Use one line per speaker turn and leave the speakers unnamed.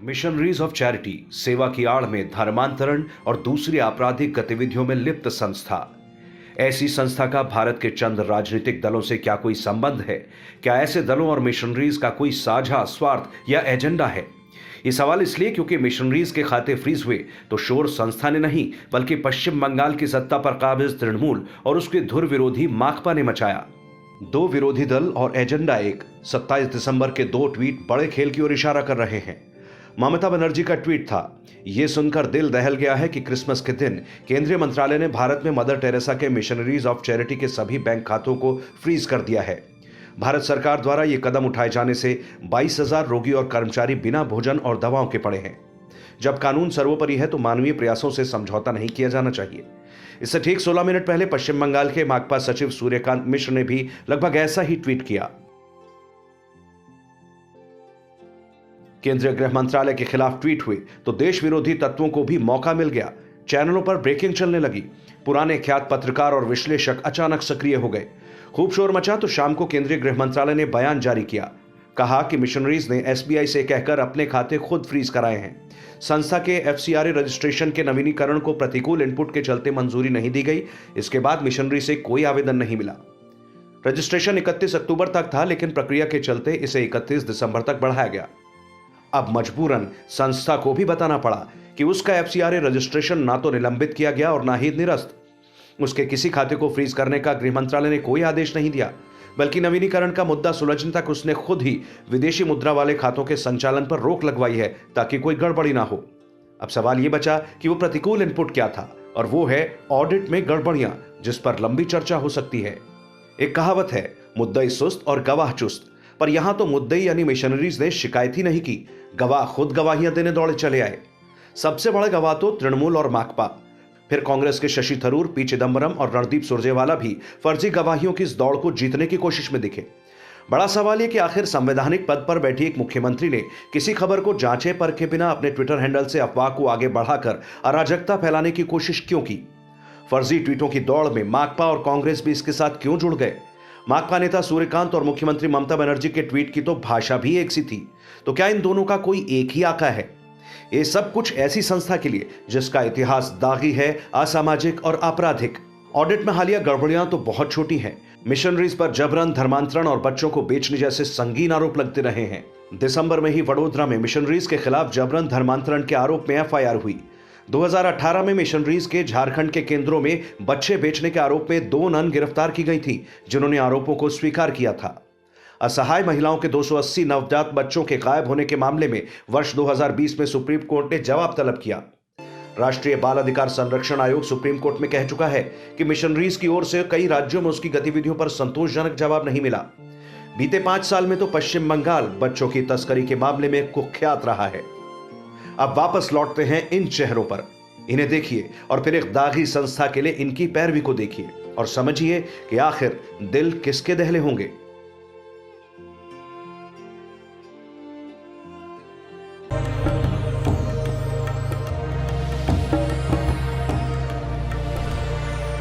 Missionaries of charity सेवा की आड़ में धर्मांतरण और दूसरी आपराधिक गतिविधियों में लिप्त संस्था। ऐसी संस्था का भारत के चंद राजनीतिक दलों से क्या कोई संबंध है? क्या ऐसे दलों और मिशनरीज का कोई साझा स्वार्थ या एजेंडा है? ये सवाल इसलिए क्योंकि मिशनरीज के खाते फ्रीज हुए तो शोर संस्था ने नहीं बल्कि पश्चिम बंगाल की सत्ता पर काबिज तृणमूल और उसके धुर विरोधी माकपा ने मचाया। दो विरोधी दल और एजेंडा एक। 27 दिसंबर के दो ट्वीट बड़े खेल की ओर इशारा कर रहे हैं। ममता बनर्जी का ट्वीट था, यह सुनकर दिल दहल गया है कि क्रिसमस के दिन केंद्रीय मंत्रालय ने भारत में मदर टेरेसा के मिशनरीज ऑफ चैरिटी के सभी बैंक खातों को फ्रीज कर दिया है। भारत सरकार द्वारा यह कदम उठाए जाने से 22,000 रोगी और कर्मचारी बिना भोजन और दवाओं के पड़े हैं। जब कानून सर्वोपरि है तो मानवीय प्रयासों से समझौता नहीं किया जाना चाहिए। इससे ठीक 16 मिनट पहले पश्चिम बंगाल के माकपा सचिव सूर्यकांत मिश्र ने भी लगभग ऐसा ही ट्वीट किया। केंद्रीय गृह मंत्रालय के खिलाफ ट्वीट हुए तो देश विरोधी तत्वों को भी मौका मिल गया। चैनलों पर ब्रेकिंग चलने लगी। पुराने ख्यात पत्रकार और विश्लेषक अचानक सक्रिय हो गए। खूब शोर मचा तो शाम को केंद्रीय गृह मंत्रालय ने बयान जारी किया। कहा कि मिशनरीज ने एसबीआई से कहकर अपने खाते खुद फ्रीज कराए हैं। संस्था के एफसीआरए रजिस्ट्रेशन के नवीनीकरण को प्रतिकूल इनपुट के चलते मंजूरी नहीं दी गई। इसके बाद मिशनरी से कोई आवेदन नहीं मिला। रजिस्ट्रेशन 31 अक्टूबर तक था, लेकिन प्रक्रिया के चलते इसे 31 दिसंबर तक बढ़ाया गया। अब मजबूरन संस्था को भी बताना पड़ा कि उसका एफसीआरए रजिस्ट्रेशन ना तो निलंबित किया गया और ना ही निरस्त। उसके किसी खाते को फ्रीज करने का गृह मंत्रालय ने कोई आदेश नहीं दिया, बल्कि नवीनीकरण का मुद्दा सुलझने तक उसने खुद ही विदेशी मुद्रा वाले खातों के संचालन पर रोक लगवाई है ताकि कोई गड़बड़ी ना हो। अब सवाल यह बचा कि वो प्रतिकूल इनपुट क्या था, और वो है ऑडिट में गड़बड़ियां, जिस पर लंबी चर्चा हो सकती है। एक कहावत है, मुद्दई सुस्त और गवाह चुस्त, पर यहां तो मुद्दई यानी मिशनरीज ने शिकायत ही नहीं की, गवाह खुद गवाहियां देने दौड़े चले आए। सबसे बड़े गवाह तो तृणमूल और माकपा, फिर कांग्रेस के शशि थरूर, पी चिदंबरम और रणदीप सुरजेवाला भी फर्जी गवाहियों की इस दौड़ को जीतने की कोशिश में दिखे। बड़ा सवाल यह कि आखिर संवैधानिक पद पर बैठी एक मुख्यमंत्री ने किसी खबर को जांचे परखे बिना अपने ट्विटर हैंडल से अफवाह को आगे बढ़ाकर अराजकता फैलाने की कोशिश क्यों की? फर्जी ट्वीटों की दौड़ में माकपा और कांग्रेस भी इसके साथ क्यों जुड़ गए? माकपा नेता सूर्यकांत और मुख्यमंत्री ममता बनर्जी के ट्वीट की तो भाषा भी एक सी थी, तो क्या इन दोनों का कोई एक ही आका है? ये सब कुछ ऐसी संस्था के लिए जिसका इतिहास दागी है, असामाजिक और आपराधिक। ऑडिट में हालिया गड़बड़ियां तो बहुत छोटी हैं। मिशनरीज पर जबरन, धर्मांतरण और बच्चों को बेचने जैसे संगीन आरोप लगते रहे हैं। दिसंबर में ही वडोदरा में मिशनरीज के खिलाफ जबरन धर्मांतरण के आरोप में एफआईआर हुई। 2018 में मिशनरीज के झारखंड के केंद्रों में बच्चे बेचने के आरोप में 2 नन गिरफ्तार की गई थी, जिन्होंने आरोपों को स्वीकार किया था। असहाय महिलाओं के 280 नवजात बच्चों के गायब होने के मामले में वर्ष 2020 में सुप्रीम कोर्ट ने जवाब तलब किया। राष्ट्रीय बाल अधिकार संरक्षण आयोग सुप्रीम कोर्ट में कह चुका है कि मिशनरीज की ओर से कई राज्यों में उसकी गतिविधियों पर संतोषजनक जवाब नहीं मिला। बीते 5 साल में तो पश्चिम बंगाल बच्चों की तस्करी के मामले में कुख्यात रहा है। अब वापस लौटते हैं इन चेहरों पर। इन्हें देखिए और फिर एक दागी संस्था के लिए इनकी पैरवी को देखिए और समझिए कि आखिर दिल किसके दहले होंगे।